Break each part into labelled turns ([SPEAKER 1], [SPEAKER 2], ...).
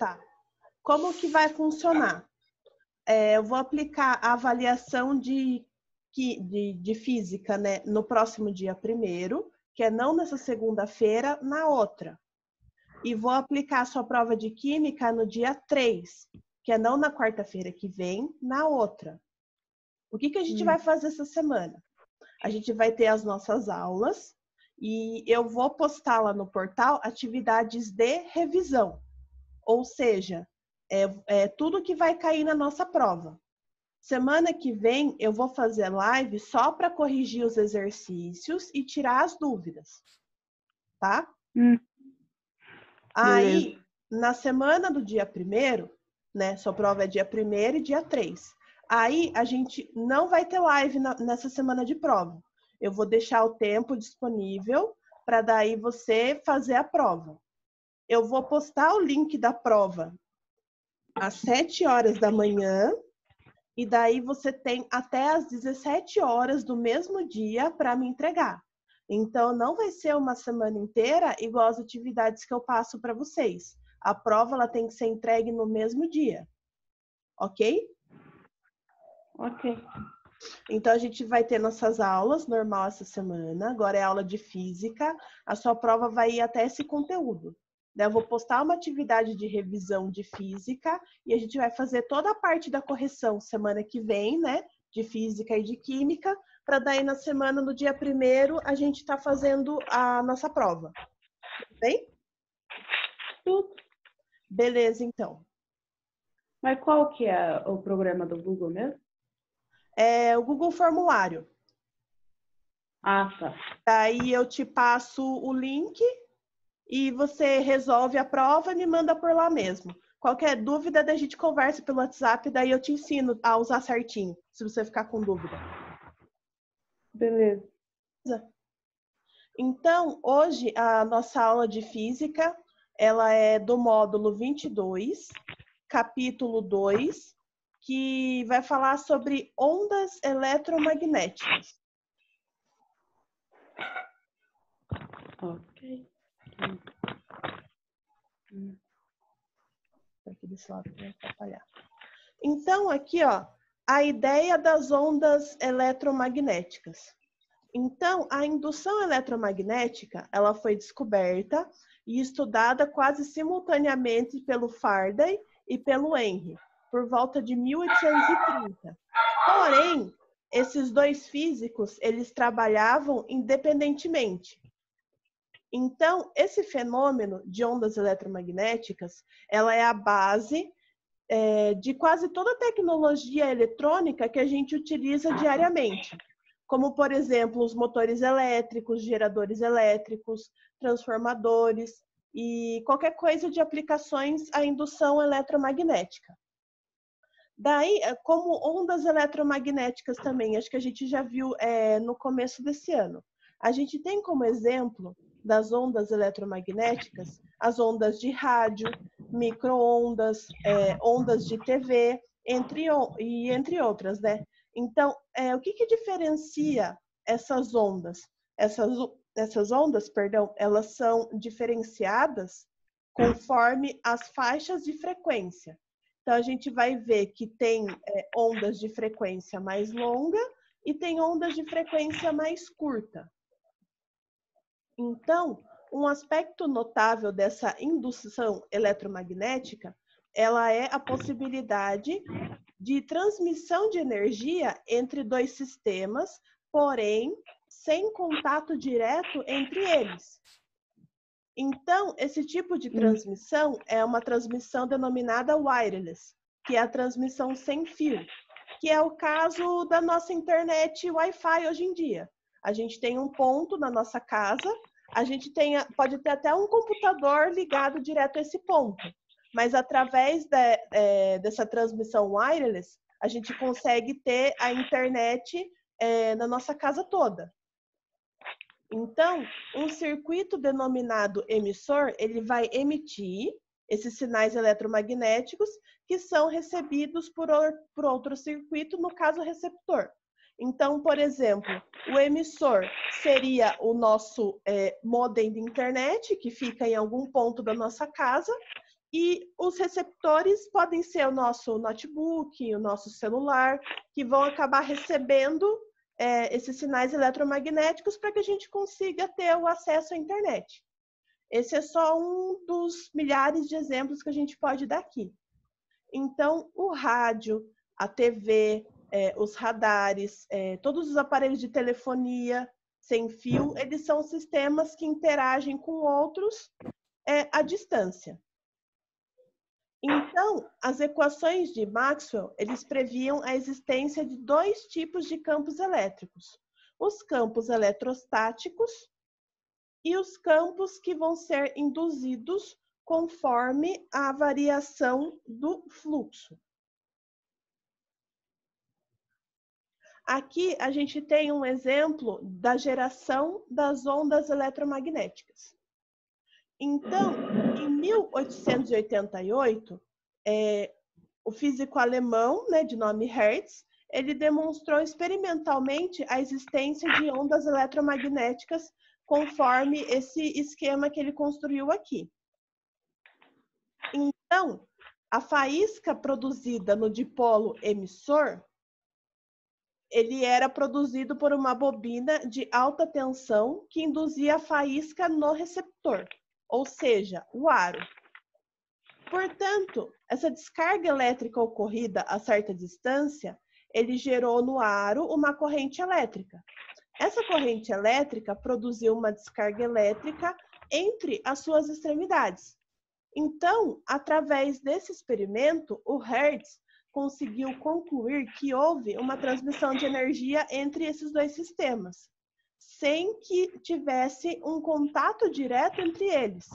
[SPEAKER 1] Tá. Como que vai funcionar? Eu vou aplicar a avaliação de física, né, no próximo dia 1º, que é não nessa segunda-feira, na outra. E vou aplicar a sua prova de química no dia 3, que é não na quarta-feira que vem, na outra. O que a gente vai fazer essa semana? A gente vai ter as nossas aulas e eu vou postar lá no portal atividades de revisão. Ou seja, tudo que vai cair na nossa prova. Semana que vem eu vou fazer live só para corrigir os exercícios e tirar as dúvidas, tá? Aí, na semana do dia 1º, né? Sua prova é dia 1º e dia 3. Aí a gente não vai ter live nessa semana de prova. Eu vou deixar o tempo disponível para daí você fazer a prova. Eu vou postar o link da prova às 7 horas da manhã e daí você tem até às 17 horas do mesmo dia para me entregar. Então, não vai ser uma semana inteira igual as atividades que eu passo para vocês. A prova ela tem que ser entregue no mesmo dia. Ok?
[SPEAKER 2] Ok.
[SPEAKER 1] Então, a gente vai ter nossas aulas normal essa semana. Agora é aula de física. A sua prova vai ir até esse conteúdo. Eu vou postar uma atividade de revisão de física e a gente vai fazer toda a parte da correção semana que vem, né? De física e de química, para daí na semana, no dia 1º, a gente tá fazendo a nossa prova. Tudo bem?
[SPEAKER 2] Tudo.
[SPEAKER 1] Beleza, então.
[SPEAKER 2] Mas qual que é o programa do Google mesmo?
[SPEAKER 1] É o Google Formulário.
[SPEAKER 2] Ah, tá.
[SPEAKER 1] Daí eu te passo o link e você resolve a prova e me manda por lá mesmo. Qualquer dúvida, daí a gente conversa pelo WhatsApp, daí eu te ensino a usar certinho, se você ficar com dúvida.
[SPEAKER 2] Beleza.
[SPEAKER 1] Então, hoje a nossa aula de física, ela é do módulo 22, capítulo 2, que vai falar sobre ondas eletromagnéticas.
[SPEAKER 2] Ok.
[SPEAKER 1] Aqui desse lado para não atrapalhar. Então, aqui, ó, a ideia das ondas eletromagnéticas. Então, a indução eletromagnética, ela foi descoberta e estudada quase simultaneamente pelo Faraday e pelo Henry, por volta de 1830. Porém, esses dois físicos, eles trabalhavam independentemente. Então, esse fenômeno de ondas eletromagnéticas, ela é a base de quase toda a tecnologia eletrônica que a gente utiliza diariamente. Como, por exemplo, os motores elétricos, geradores elétricos, transformadores e qualquer coisa de aplicações à indução eletromagnética. Daí, como ondas eletromagnéticas também, acho que a gente já viu no começo desse ano. A gente tem como exemplo das ondas eletromagnéticas as ondas de rádio, micro-ondas, ondas de TV, entre outras, né? Então, o que diferencia essas ondas? Essas ondas, perdão, elas são diferenciadas conforme as faixas de frequência. Então, a gente vai ver que tem ondas de frequência mais longa e tem ondas de frequência mais curta. Então, um aspecto notável dessa indução eletromagnética, ela é a possibilidade de transmissão de energia entre dois sistemas, porém, sem contato direto entre eles. Então, esse tipo de transmissão é uma transmissão denominada wireless, que é a transmissão sem fio, que é o caso da nossa internet Wi-Fi hoje em dia. A gente tem um ponto na nossa casa, a gente pode ter até um computador ligado direto a esse ponto, mas através dessa transmissão wireless, a gente consegue ter a internet na nossa casa toda. Então, um circuito denominado emissor, ele vai emitir esses sinais eletromagnéticos que são recebidos por outro circuito, no caso, o receptor. Então, por exemplo, o emissor seria o nosso modem de internet, que fica em algum ponto da nossa casa, E os receptores podem ser o nosso notebook, o nosso celular, que vão acabar recebendo esses sinais eletromagnéticos para que a gente consiga ter o acesso à internet. Esse é só um dos milhares de exemplos que a gente pode dar aqui. Então, o rádio, a TV, os radares, todos os aparelhos de telefonia sem fio, eles são sistemas que interagem com outros à distância. Então, as equações de Maxwell, eles previam a existência de dois tipos de campos elétricos. Os campos eletrostáticos e os campos que vão ser induzidos conforme a variação do fluxo. Aqui a gente tem um exemplo da geração das ondas eletromagnéticas. Então, em 1888, o físico alemão, de nome Hertz, ele demonstrou experimentalmente a existência de ondas eletromagnéticas conforme esse esquema que ele construiu aqui. Então, a faísca produzida no dipolo emissor, ele era produzido por uma bobina de alta tensão que induzia a faísca no receptor, ou seja, o aro. Portanto, essa descarga elétrica ocorrida a certa distância, ele gerou no aro uma corrente elétrica. Essa corrente elétrica produziu uma descarga elétrica entre as suas extremidades. Então, através desse experimento, o Hertz conseguiu concluir que houve uma transmissão de energia entre esses dois sistemas, sem que tivesse um contato direto entre eles.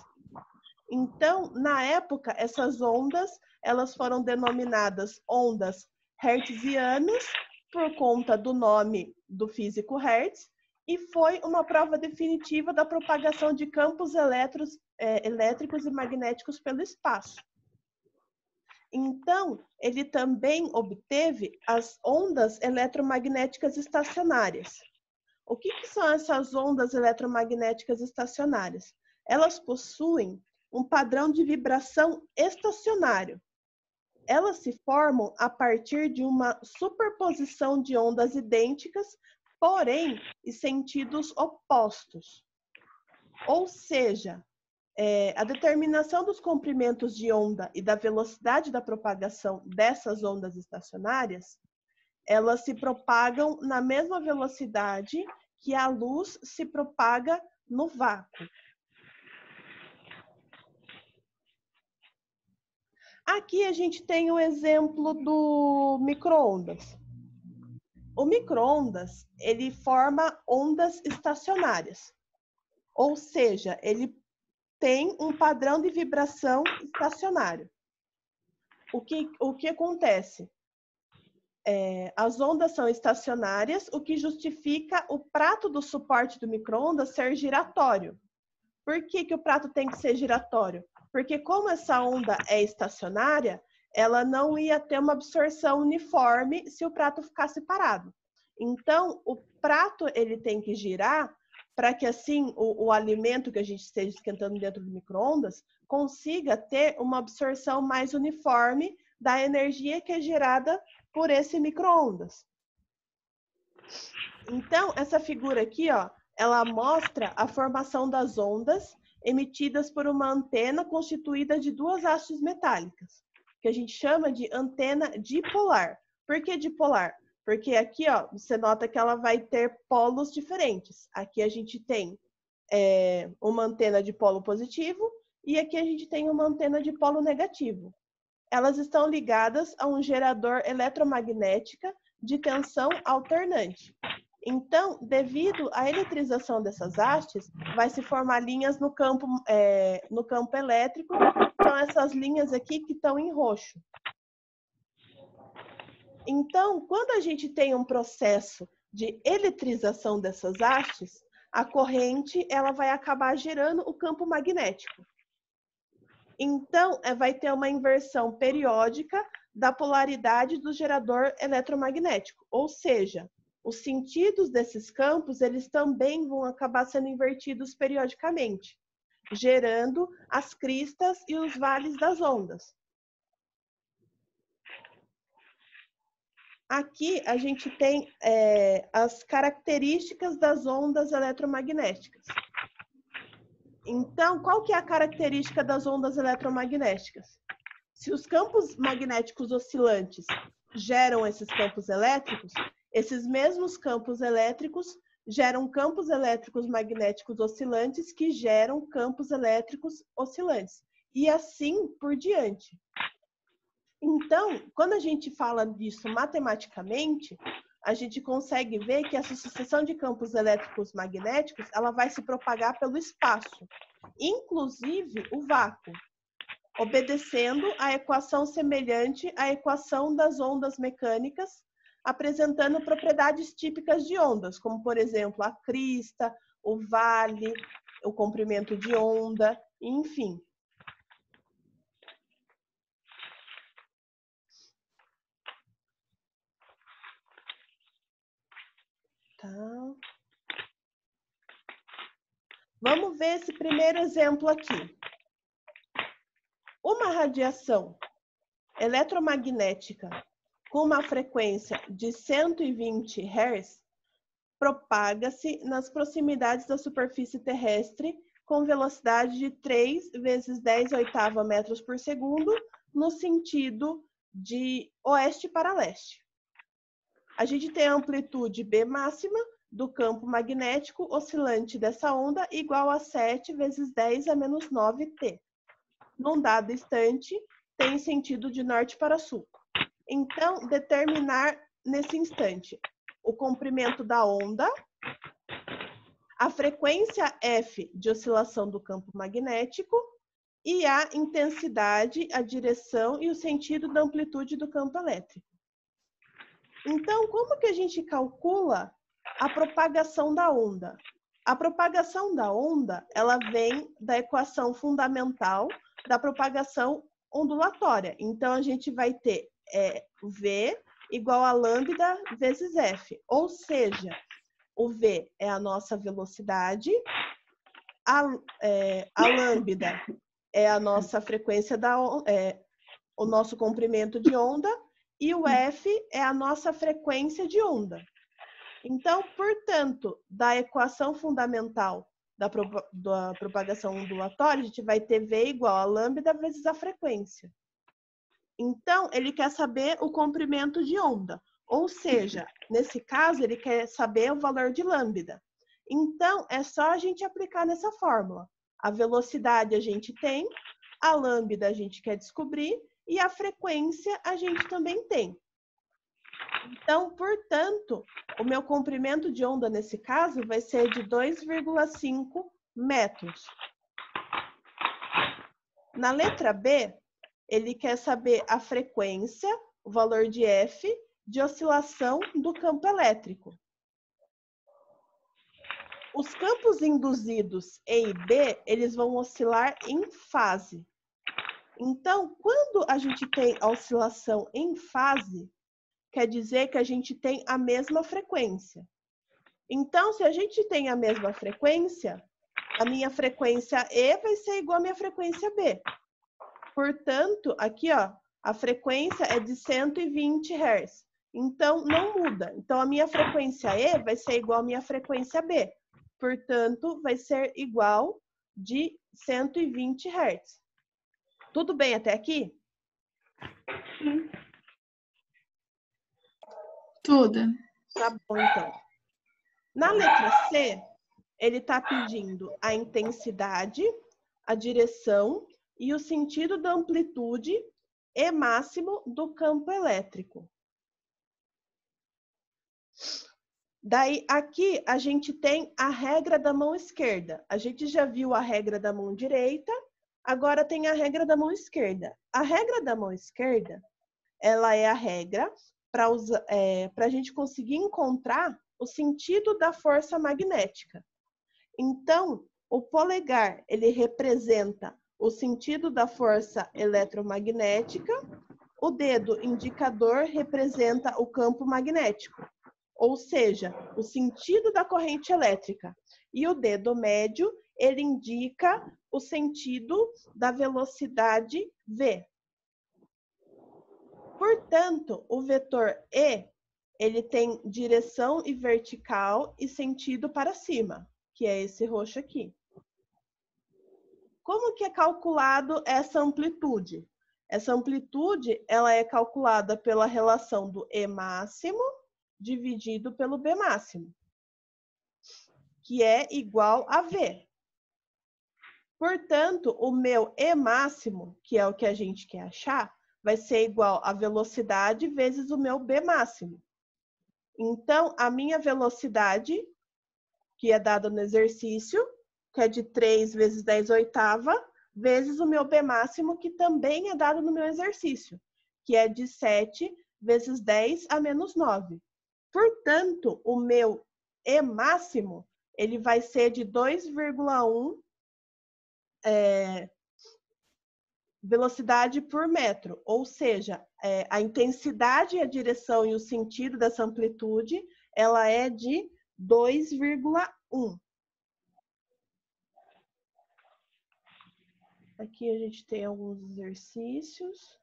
[SPEAKER 1] Então, na época, essas ondas, elas foram denominadas ondas hertzianas por conta do nome do físico Hertz, e foi uma prova definitiva da propagação de campos elétricos e magnéticos pelo espaço. Então, ele também obteve as ondas eletromagnéticas estacionárias. O que são essas ondas eletromagnéticas estacionárias? Elas possuem um padrão de vibração estacionário. Elas se formam a partir de uma superposição de ondas idênticas, porém em sentidos opostos. Ou seja, a determinação dos comprimentos de onda e da velocidade da propagação dessas ondas estacionárias, elas se propagam na mesma velocidade que a luz se propaga no vácuo. Aqui a gente tem o exemplo do micro-ondas. O micro-ondas, ele forma ondas estacionárias. Ou seja, ele tem um padrão de vibração estacionário. O que acontece? As ondas são estacionárias, o que justifica o prato do suporte do micro-ondas ser giratório. Por que o prato tem que ser giratório? Porque como essa onda é estacionária, ela não ia ter uma absorção uniforme se o prato ficasse parado. Então, o prato ele tem que girar para que assim o alimento que a gente esteja esquentando dentro do micro-ondas consiga ter uma absorção mais uniforme da energia que é gerada por esse micro-ondas. Então, essa figura aqui, ó, ela mostra a formação das ondas emitidas por uma antena constituída de duas hastes metálicas, que a gente chama de antena dipolar. Por que dipolar? Porque aqui, ó, você nota que ela vai ter polos diferentes. Aqui a gente tem uma antena de polo positivo e aqui a gente tem uma antena de polo negativo. Elas estão ligadas a um gerador eletromagnética de tensão alternante. Então, devido à eletrização dessas hastes, vai se formar linhas no campo elétrico. São essas linhas aqui que estão em roxo. Então, quando a gente tem um processo de eletrização dessas hastes, a corrente ela vai acabar gerando o campo magnético. Então, vai ter uma inversão periódica da polaridade do gerador eletromagnético, ou seja, os sentidos desses campos, eles também vão acabar sendo invertidos periodicamente. gerando as cristas e os vales das ondas. Aqui a gente tem as características das ondas eletromagnéticas. Então, qual que é a característica das ondas eletromagnéticas? Se os campos magnéticos oscilantes geram esses campos elétricos, esses mesmos campos elétricos geram campos elétricos magnéticos oscilantes que geram campos elétricos oscilantes. E assim por diante. Então, quando a gente fala disso matematicamente, a gente consegue ver que essa sucessão de campos elétricos magnéticos, ela vai se propagar pelo espaço, inclusive o vácuo, obedecendo a equação semelhante à equação das ondas mecânicas, apresentando propriedades típicas de ondas, como, por exemplo, a crista, o vale, o comprimento de onda, enfim. Tá. Vamos ver esse primeiro exemplo aqui. Uma radiação eletromagnética com uma frequência de 120 Hz propaga-se nas proximidades da superfície terrestre com velocidade de 3 vezes 10 oitava metros por segundo no sentido de oeste para leste. A gente tem a amplitude B máxima do campo magnético oscilante dessa onda igual a 7 vezes 10 a menos 9T. Num dado instante, tem sentido de norte para sul. Então, determinar nesse instante o comprimento da onda, a frequência F de oscilação do campo magnético e a intensidade, a direção e o sentido da amplitude do campo elétrico. Então, como que a gente calcula a propagação da onda? A propagação da onda, ela vem da equação fundamental da propagação ondulatória. Então, a gente vai ter V igual a lambda vezes F. Ou seja, o V é a nossa velocidade, a lambda é a nossa frequência o nosso comprimento de onda, e o F é a nossa frequência de onda. Então, portanto, da equação fundamental da propagação ondulatória, a gente vai ter V igual a lambda vezes a frequência. Então, ele quer saber o comprimento de onda. Ou seja, nesse caso, ele quer saber o valor de lambda. Então, é só a gente aplicar nessa fórmula. A velocidade a gente tem, a lambda a gente quer descobrir, e a frequência a gente também tem. Então, portanto, o meu comprimento de onda nesse caso vai ser de 2,5 metros. Na letra B, ele quer saber a frequência, o valor de F, de oscilação do campo elétrico. Os campos induzidos E e B, eles vão oscilar em fase. Então, quando a gente tem a oscilação em fase, quer dizer que a gente tem a mesma frequência. Então, se a gente tem a mesma frequência, a minha frequência E vai ser igual à minha frequência B. Portanto, aqui, ó, a frequência é de 120 Hz. Então, não muda. Então, a minha frequência E vai ser igual à minha frequência B. Portanto, vai ser igual de 120 Hz. Tudo bem até aqui?
[SPEAKER 2] Sim.
[SPEAKER 3] Tudo.
[SPEAKER 1] Tá bom, então. Na letra C, ele está pedindo a intensidade, a direção e o sentido da amplitude E máximo do campo elétrico. Daí, aqui, a gente tem a regra da mão esquerda. A gente já viu a regra da mão direita, agora tem a regra da mão esquerda. A regra da mão esquerda, ela é a regra para a gente conseguir encontrar o sentido da força magnética. Então, o polegar, ele representa o sentido da força eletromagnética, o dedo indicador representa o campo magnético, ou seja, o sentido da corrente elétrica. E o dedo médio, ele indica o sentido da velocidade v. Portanto, o vetor E, ele tem direção e vertical e sentido para cima, que é esse roxo aqui. Como que é calculado essa amplitude? Essa amplitude, ela é calculada pela relação do E máximo dividido pelo B máximo, que é igual a V. Portanto, o meu E máximo, que é o que a gente quer achar, vai ser igual a velocidade vezes o meu B máximo. Então, a minha velocidade, que é dada no exercício, que é de 3 vezes 10 oitava, vezes o meu B máximo, que também é dado no meu exercício, que é de 7 vezes 10 a menos 9. Portanto, o meu E máximo, ele vai ser de 2,1 velocidade por metro, ou seja, a intensidade, a direção e o sentido dessa amplitude, ela é de 2,1. Aqui a gente tem alguns exercícios.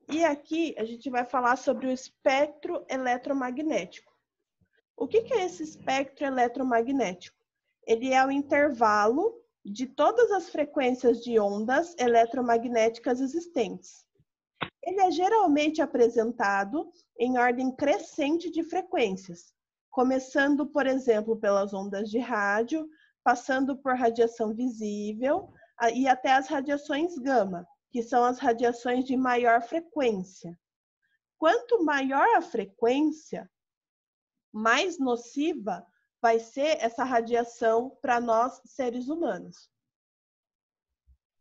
[SPEAKER 1] E aqui a gente vai falar sobre o espectro eletromagnético. O que é esse espectro eletromagnético? Ele é o intervalo de todas as frequências de ondas eletromagnéticas existentes. Ele é geralmente apresentado em ordem crescente de frequências, começando, por exemplo, pelas ondas de rádio, passando por radiação visível e até as radiações gama, que são as radiações de maior frequência. Quanto maior a frequência, mais nociva vai ser essa radiação para nós, seres humanos.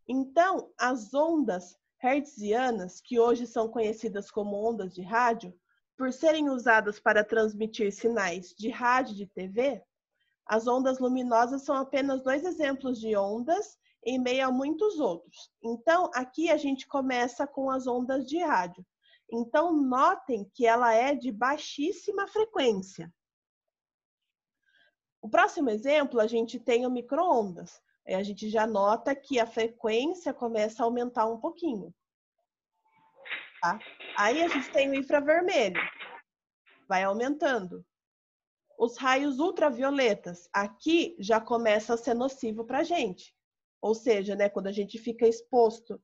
[SPEAKER 1] Então, as ondas hertzianas, que hoje são conhecidas como ondas de rádio, por serem usadas para transmitir sinais de rádio e de TV, as ondas luminosas são apenas 2 exemplos de ondas em meio a muitos outros. Então, aqui a gente começa com as ondas de rádio. Então, notem que ela é de baixíssima frequência. O próximo exemplo, a gente tem o micro-ondas. A gente já nota que a frequência começa a aumentar um pouquinho. Tá? Aí a gente tem o infravermelho. Vai aumentando. Os raios ultravioletas. Aqui já começa a ser nocivo para a gente. Ou seja, né, quando a gente fica exposto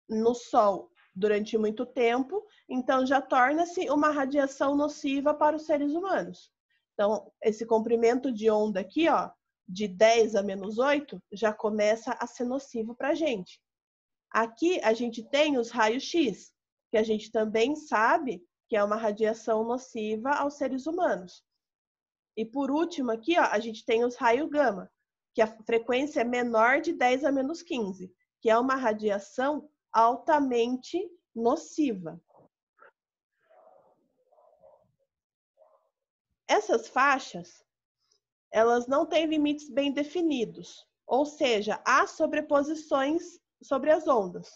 [SPEAKER 1] no sol durante muito tempo, então já torna-se uma radiação nociva para os seres humanos. Então, esse comprimento de onda aqui, ó, de 10 a menos 8, já começa a ser nocivo para a gente. Aqui a gente tem os raios X, que a gente também sabe que é uma radiação nociva aos seres humanos. E por último aqui, ó, a gente tem os raios gama, que a frequência é menor de 10 a menos 15, que é uma radiação altamente nociva. Essas faixas, elas não têm limites bem definidos, ou seja, há sobreposições sobre as ondas.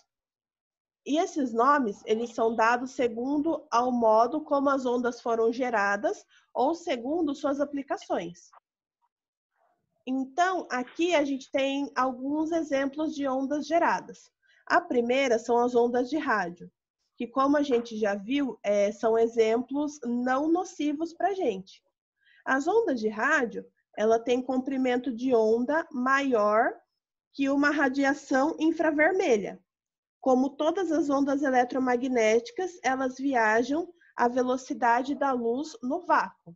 [SPEAKER 1] E esses nomes, eles são dados segundo ao modo como as ondas foram geradas ou segundo suas aplicações. Então, aqui a gente tem alguns exemplos de ondas geradas. A primeira são as ondas de rádio, que, como a gente já viu, são exemplos não nocivos para a gente. As ondas de rádio, ela tem comprimento de onda maior que uma radiação infravermelha. Como todas as ondas eletromagnéticas, elas viajam à velocidade da luz no vácuo.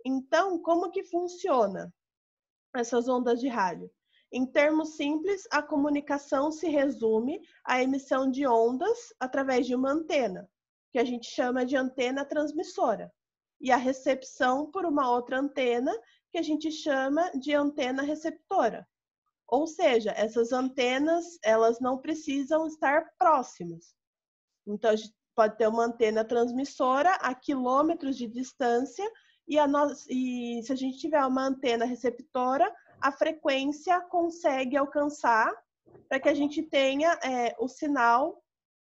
[SPEAKER 1] Então, como que funciona essas ondas de rádio? Em termos simples, a comunicação se resume à emissão de ondas através de uma antena, que a gente chama de antena transmissora, e a recepção por uma outra antena, que a gente chama de antena receptora. Ou seja, essas antenas, elas não precisam estar próximas. Então, a gente pode ter uma antena transmissora a quilômetros de distância e se a gente tiver uma antena receptora, a frequência consegue alcançar para que a gente tenha o sinal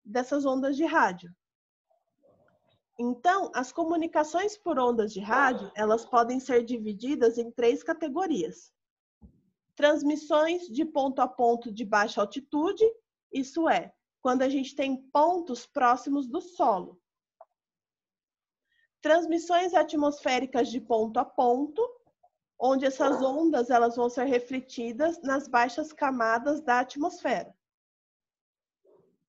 [SPEAKER 1] dessas ondas de rádio. Então, as comunicações por ondas de rádio, elas podem ser divididas em 3 categorias. Transmissões de ponto a ponto de baixa altitude, isso é, quando a gente tem pontos próximos do solo. Transmissões atmosféricas de ponto a ponto, onde essas ondas elas vão ser refletidas nas baixas camadas da atmosfera.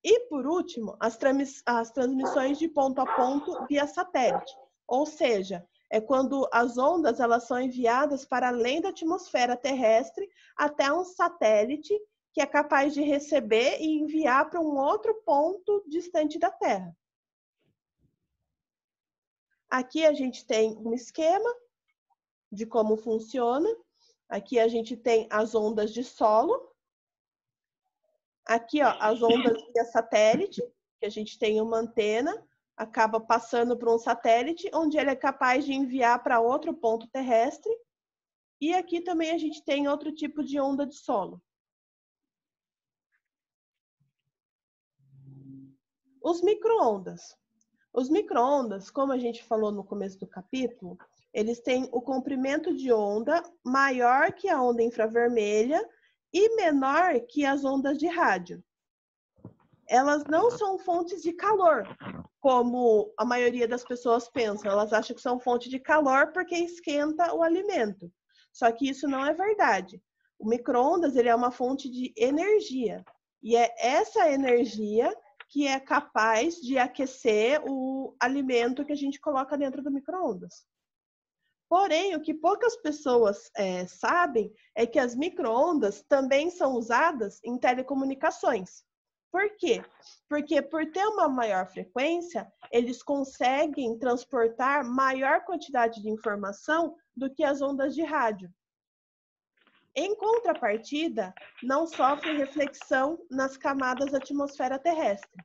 [SPEAKER 1] E, por último, as transmissões de ponto a ponto via satélite, ou seja, é quando as ondas elas são enviadas para além da atmosfera terrestre até um satélite que é capaz de receber e enviar para um outro ponto distante da Terra. Aqui a gente tem um esquema de como funciona. Aqui a gente tem as ondas de solo. Aqui, ó, as ondas via satélite, que a gente tem uma antena, acaba passando por um satélite, onde ele é capaz de enviar para outro ponto terrestre. E aqui também a gente tem outro tipo de onda de solo. Os micro-ondas. Os micro-ondas, como a gente falou no começo do capítulo, eles têm o comprimento de onda maior que a onda infravermelha e menor que as ondas de rádio. Elas não são fontes de calor, como a maioria das pessoas pensam. Elas acham que são fonte de calor porque esquenta o alimento. Só que isso não é verdade. O micro-ondas ele é uma fonte de energia. E é essa energia que é capaz de aquecer o alimento que a gente coloca dentro do micro-ondas. Porém, o que poucas pessoas sabem é que as micro-ondas também são usadas em telecomunicações. Por quê? Porque por ter uma maior frequência, eles conseguem transportar maior quantidade de informação do que as ondas de rádio. Em contrapartida, não sofre reflexão nas camadas da atmosfera terrestre.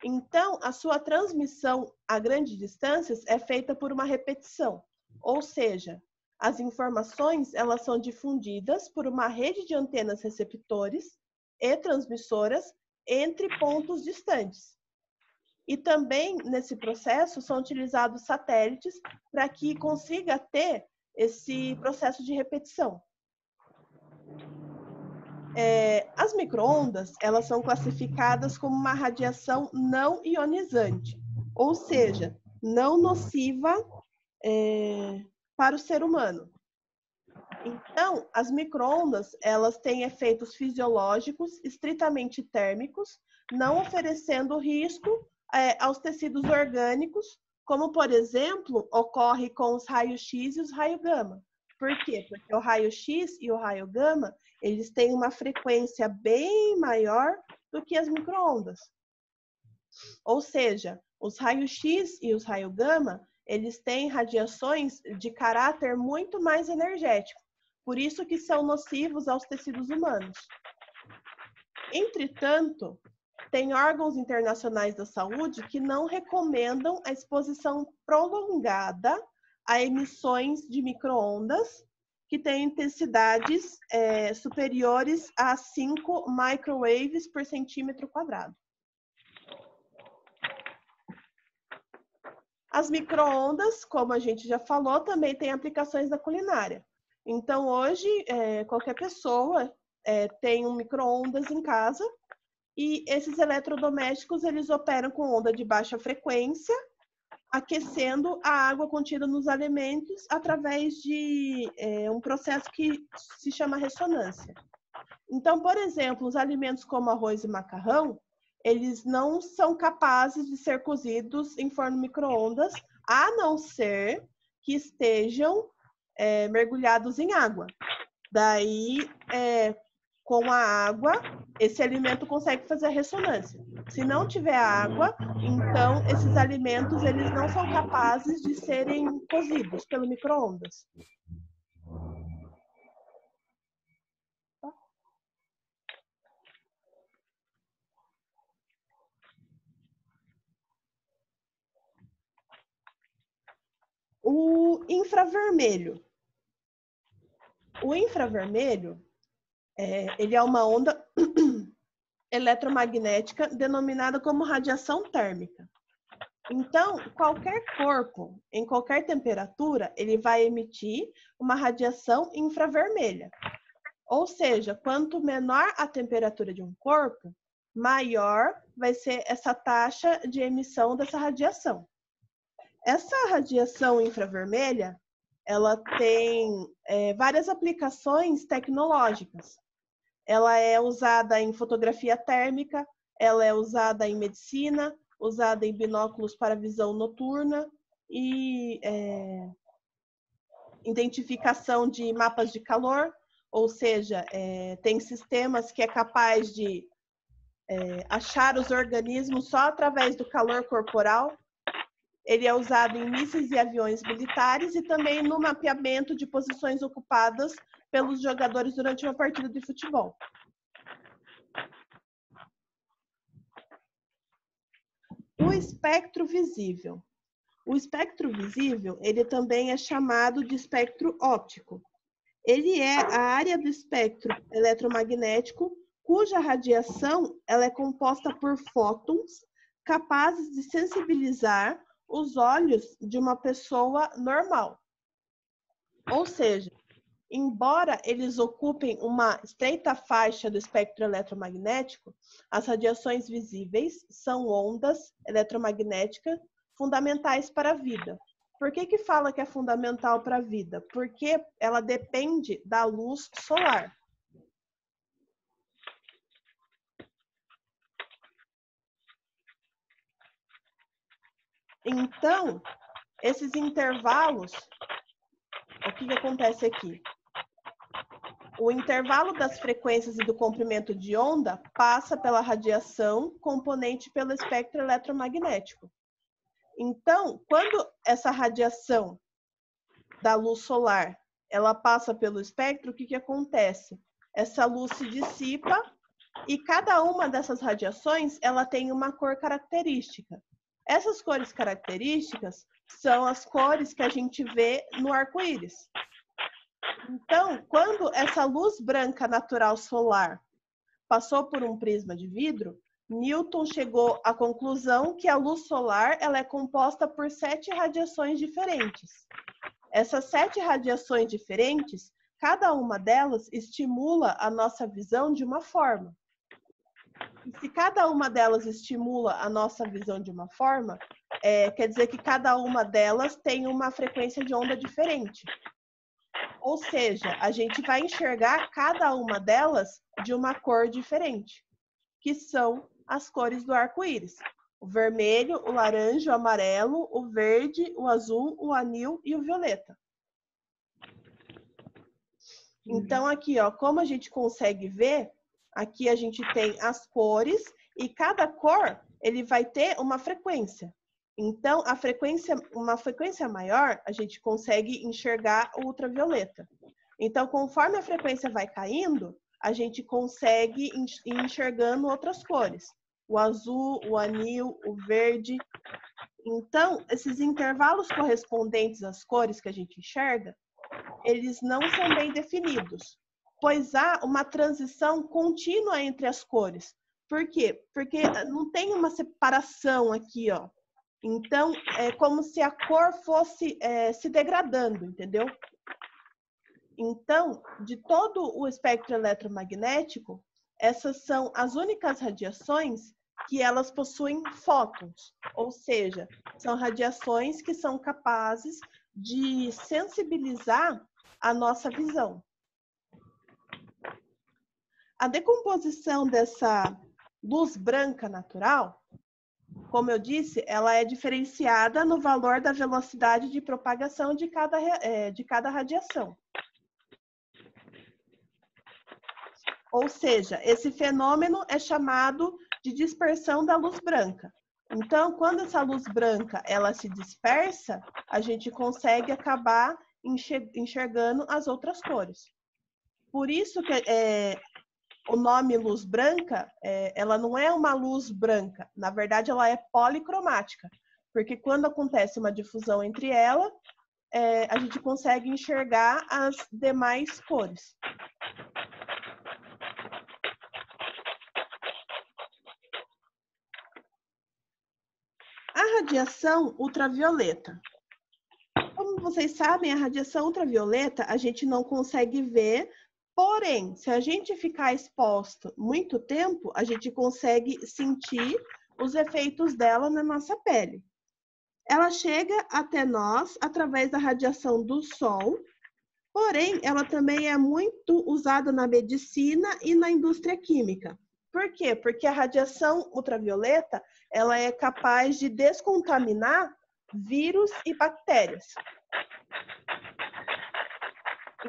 [SPEAKER 1] Então, a sua transmissão a grandes distâncias é feita por uma repetição, ou seja, as informações elas são difundidas por uma rede de antenas receptores e transmissoras entre pontos distantes. E também, nesse processo, são utilizados satélites para que consiga ter esse processo de repetição. As micro-ondas, elas são classificadas como uma radiação não ionizante, ou seja, não nociva para o ser humano. Então, as micro-ondas, elas têm efeitos fisiológicos estritamente térmicos, não oferecendo risco aos tecidos orgânicos, como, por exemplo, ocorre com os raios-x e os raios-gama. Por quê? Porque o raio-x e o raio-gama, eles têm uma frequência bem maior do que as micro-ondas. Ou seja, os raios-x e os raios-gama, eles têm radiações de caráter muito mais energético. Por isso que são nocivos aos tecidos humanos. Entretanto, tem órgãos internacionais da saúde que não recomendam a exposição prolongada a emissões de micro-ondas que têm intensidades superiores a 5 microwaves por centímetro quadrado. As micro-ondas, como a gente já falou, também têm aplicações na culinária. Então, hoje, qualquer pessoa tem um micro-ondas em casa e esses eletrodomésticos, eles operam com onda de baixa frequência, aquecendo a água contida nos alimentos através de um processo que se chama ressonância. Então, por exemplo, os alimentos como arroz e macarrão, eles não são capazes de ser cozidos em forno micro-ondas, a não ser que estejam mergulhados em água. Daí, com a água, esse alimento consegue fazer a ressonância. Se não tiver água, então esses alimentos eles não são capazes de serem cozidos pelo micro-ondas. O infravermelho. O infravermelho, ele é uma onda eletromagnética denominada como radiação térmica. Então, qualquer corpo, em qualquer temperatura, ele vai emitir uma radiação infravermelha. Ou seja, quanto menor a temperatura de um corpo, maior vai ser essa taxa de emissão dessa radiação. Essa radiação infravermelha, ela tem várias aplicações tecnológicas. Ela é usada em fotografia térmica, ela é usada em medicina, usada em binóculos para visão noturna e identificação de mapas de calor, ou seja, tem sistemas que é capaz de achar os organismos só através do calor corporal. Ele é usado em mísseis e aviões militares e também no mapeamento de posições ocupadas pelos jogadores durante uma partida de futebol. O espectro visível. O espectro visível, ele também é chamado de espectro óptico. Ele é a área do espectro eletromagnético cuja radiação ela é composta por fótons capazes de sensibilizar os olhos de uma pessoa normal. Ou seja, embora eles ocupem uma estreita faixa do espectro eletromagnético, as radiações visíveis são ondas eletromagnéticas fundamentais para a vida. Por que fala que é fundamental para a vida? Porque ela depende da luz solar. Então, esses intervalos, o que acontece aqui? O intervalo das frequências e do comprimento de onda passa pela radiação componente pelo espectro eletromagnético. Então, quando essa radiação da luz solar ela passa pelo espectro, o que acontece? Essa luz se dissipa e cada uma dessas radiações ela tem uma cor característica. Essas cores características são as cores que a gente vê no arco-íris. Então, quando essa luz branca natural solar passou por um prisma de vidro, Newton chegou à conclusão que a luz solar ela é composta por 7 radiações diferentes. Essas 7 radiações diferentes, cada uma delas estimula a nossa visão de uma forma. E se cada uma delas estimula a nossa visão de uma forma, quer dizer que cada uma delas tem uma frequência de onda diferente. Ou seja, a gente vai enxergar cada uma delas de uma cor diferente, que são as cores do arco-íris. O vermelho, o laranja, o amarelo, o verde, o azul, o anil e o violeta. Então, aqui, ó, como a gente consegue ver, aqui a gente tem as cores e cada cor ele vai ter uma frequência. Então, uma frequência maior, a gente consegue enxergar o ultravioleta. Então, conforme a frequência vai caindo, a gente consegue ir enxergando outras cores. O azul, o anil, o verde. Então, esses intervalos correspondentes às cores que a gente enxerga, eles não são bem definidos, pois há uma transição contínua entre as cores. Por quê? Porque não tem uma separação aqui, ó. Então, é como se a cor fosse se degradando, entendeu? Então, de todo o espectro eletromagnético, essas são as únicas radiações que elas possuem fótons, ou seja, são radiações que são capazes de sensibilizar a nossa visão. A decomposição dessa luz branca natural, como eu disse, ela é diferenciada no valor da velocidade de propagação de cada radiação. Ou seja, esse fenômeno é chamado de dispersão da luz branca. Então, quando essa luz branca ela se dispersa, a gente consegue acabar enxergando as outras cores. Por isso que o nome luz branca, ela não é uma luz branca. Na verdade, ela é policromática. Porque quando acontece uma difusão entre ela, a gente consegue enxergar as demais cores. A radiação ultravioleta. Como vocês sabem, a radiação ultravioleta a gente não consegue ver, Porém, se a gente ficar exposto muito tempo, a gente consegue sentir os efeitos dela na nossa pele. Ela chega até nós através da radiação do sol, porém, ela também é muito usada na medicina e na indústria química. Por quê? Porque a radiação ultravioleta, ela é capaz de descontaminar vírus e bactérias.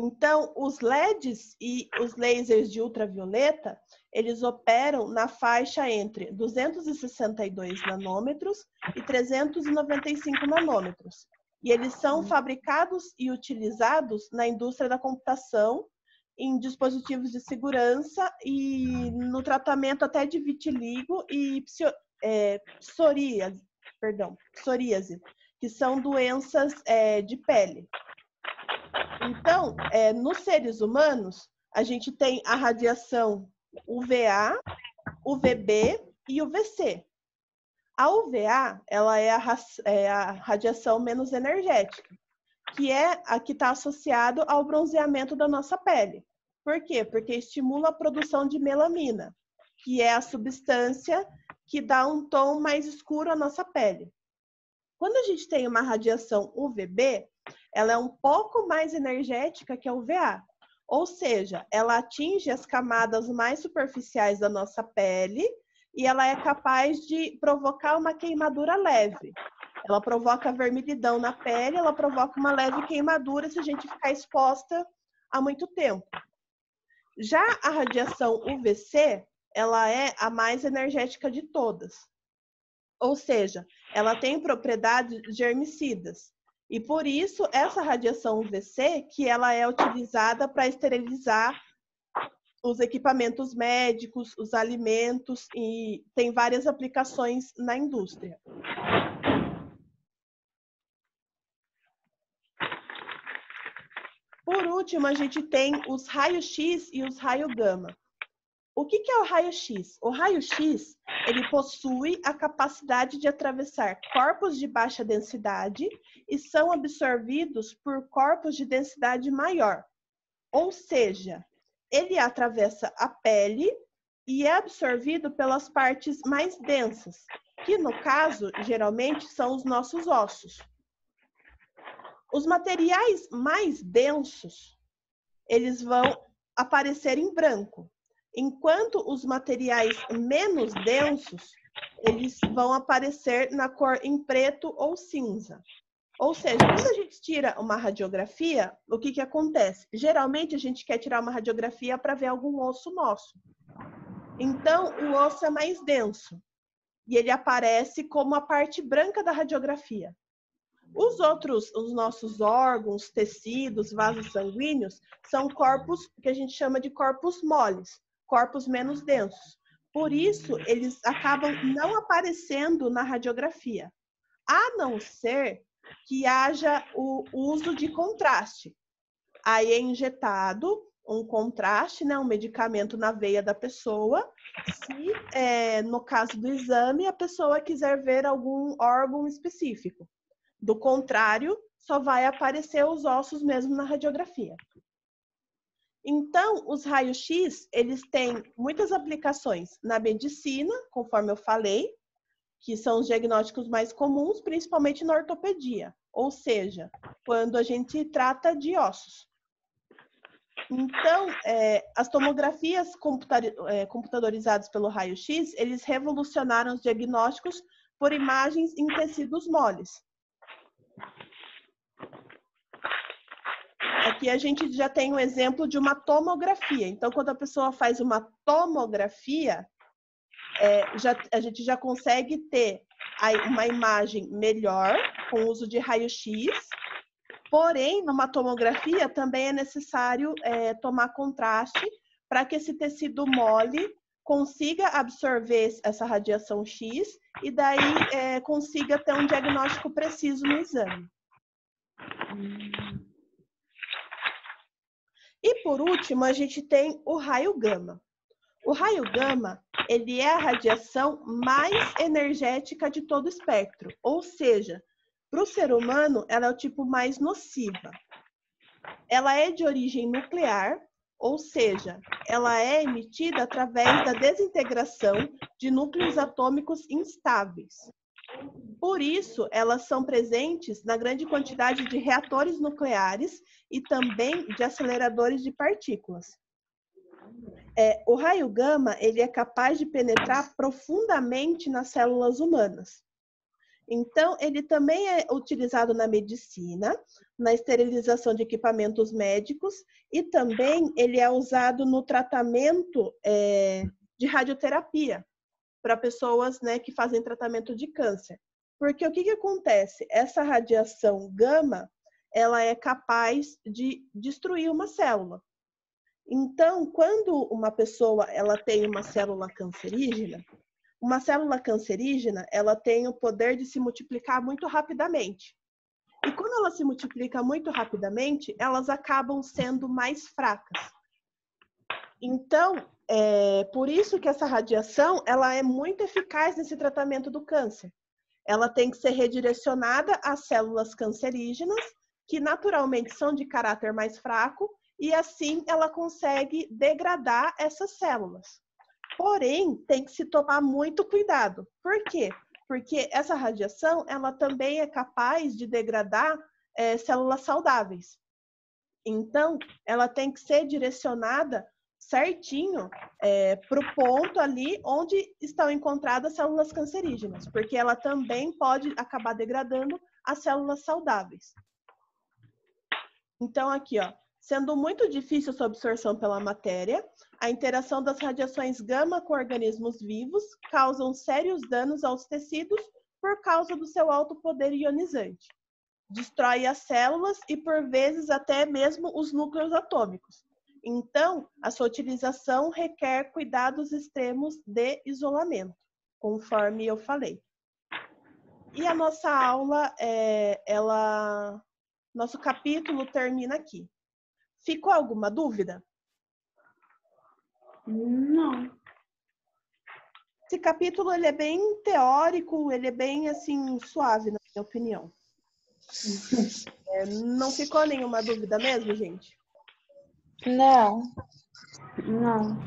[SPEAKER 1] Então, os LEDs e os lasers de ultravioleta, eles operam na faixa entre 262 nanômetros e 395 nanômetros. E eles são fabricados e utilizados na indústria da computação, em dispositivos de segurança e no tratamento até de vitiligo e psoríase, que são doenças de pele. Então, nos seres humanos, a gente tem a radiação UVA, UVB e UVC. A UVA, ela é a radiação menos energética, que é a que está associada ao bronzeamento da nossa pele. Por quê? Porque estimula a produção de melanina, que é a substância que dá um tom mais escuro à nossa pele. Quando a gente tem uma radiação UVB, ela é um pouco mais energética que a UVA. Ou seja, ela atinge as camadas mais superficiais da nossa pele e ela é capaz de provocar uma queimadura leve. Ela provoca vermelhidão na pele, ela provoca uma leve queimadura se a gente ficar exposta há muito tempo. Já a radiação UVC, ela é a mais energética de todas. Ou seja, ela tem propriedades germicidas. E por isso, essa radiação UVC, que ela é utilizada para esterilizar os equipamentos médicos, os alimentos, e tem várias aplicações na indústria. Por último, a gente tem os raios-x e os raios gama. O que é o raio-x? O raio-x, ele possui a capacidade de atravessar corpos de baixa densidade e são absorvidos por corpos de densidade maior. Ou seja, ele atravessa a pele e é absorvido pelas partes mais densas, que no caso, geralmente, são os nossos ossos. Os materiais mais densos, eles vão aparecer em branco. Enquanto os materiais menos densos, eles vão aparecer na cor em preto ou cinza. Ou seja, quando a gente tira uma radiografia, o que acontece? Geralmente a gente quer tirar uma radiografia para ver algum osso nosso. Então, o osso é mais denso e ele aparece como a parte branca da radiografia. Os nossos órgãos, tecidos, vasos sanguíneos, são corpos que a gente chama de corpos moles, corpos menos densos. Por isso, eles acabam não aparecendo na radiografia, a não ser que haja o uso de contraste. Aí é injetado um contraste, né, um medicamento na veia da pessoa, se, no caso do exame, a pessoa quiser ver algum órgão específico. Do contrário, só vai aparecer os ossos mesmo na radiografia. Então, os raios-x, eles têm muitas aplicações na medicina, conforme eu falei, que são os diagnósticos mais comuns, principalmente na ortopedia, ou seja, quando a gente trata de ossos. Então, as tomografias computadorizadas pelo raio-x, eles revolucionaram os diagnósticos por imagens em tecidos moles. Aqui a gente já tem um exemplo de uma tomografia. Então, quando a pessoa faz uma tomografia, a gente já consegue ter uma imagem melhor com o uso de raio-x. Porém, numa tomografia também é necessário tomar contraste para que esse tecido mole consiga absorver essa radiação X e daí consiga ter um diagnóstico preciso no exame. E por último, a gente tem o raio gama. O raio gama, ele é a radiação mais energética de todo o espectro, ou seja, para o ser humano, ela é o tipo mais nociva. Ela é de origem nuclear, ou seja, ela é emitida através da desintegração de núcleos atômicos instáveis. Por isso, elas são presentes na grande quantidade de reatores nucleares e também de aceleradores de partículas. O raio gama, ele é capaz de penetrar profundamente nas células humanas. Então, ele também é utilizado na medicina, na esterilização de equipamentos médicos e também ele é usado no tratamento de radioterapia para pessoas, né, que fazem tratamento de câncer. Porque o que acontece? Essa radiação gama, ela é capaz de destruir uma célula. Então, quando uma pessoa ela tem uma célula cancerígena, ela tem o poder de se multiplicar muito rapidamente. E quando ela se multiplica muito rapidamente, elas acabam sendo mais fracas. Então, por isso que essa radiação ela é muito eficaz nesse tratamento do câncer. Ela tem que ser redirecionada às células cancerígenas, que naturalmente são de caráter mais fraco, e assim ela consegue degradar essas células. Porém, tem que se tomar muito cuidado. Por quê? Porque essa radiação, ela também é capaz de degradar células saudáveis. Então, ela tem que ser direcionada certinho para o ponto ali onde estão encontradas células cancerígenas, porque ela também pode acabar degradando as células saudáveis. Então, aqui, ó, sendo muito difícil sua absorção pela matéria, a interação das radiações gama com organismos vivos causam sérios danos aos tecidos por causa do seu alto poder ionizante. Destrói as células e, por vezes, até mesmo os núcleos atômicos. Então, a sua utilização requer cuidados extremos de isolamento, conforme eu falei. E a nossa aula, nosso capítulo termina aqui. Ficou alguma dúvida?
[SPEAKER 2] Não.
[SPEAKER 1] Esse capítulo ele é bem teórico, ele é bem assim suave, na minha opinião. Não ficou nenhuma dúvida mesmo, gente?
[SPEAKER 3] Não.
[SPEAKER 2] Não.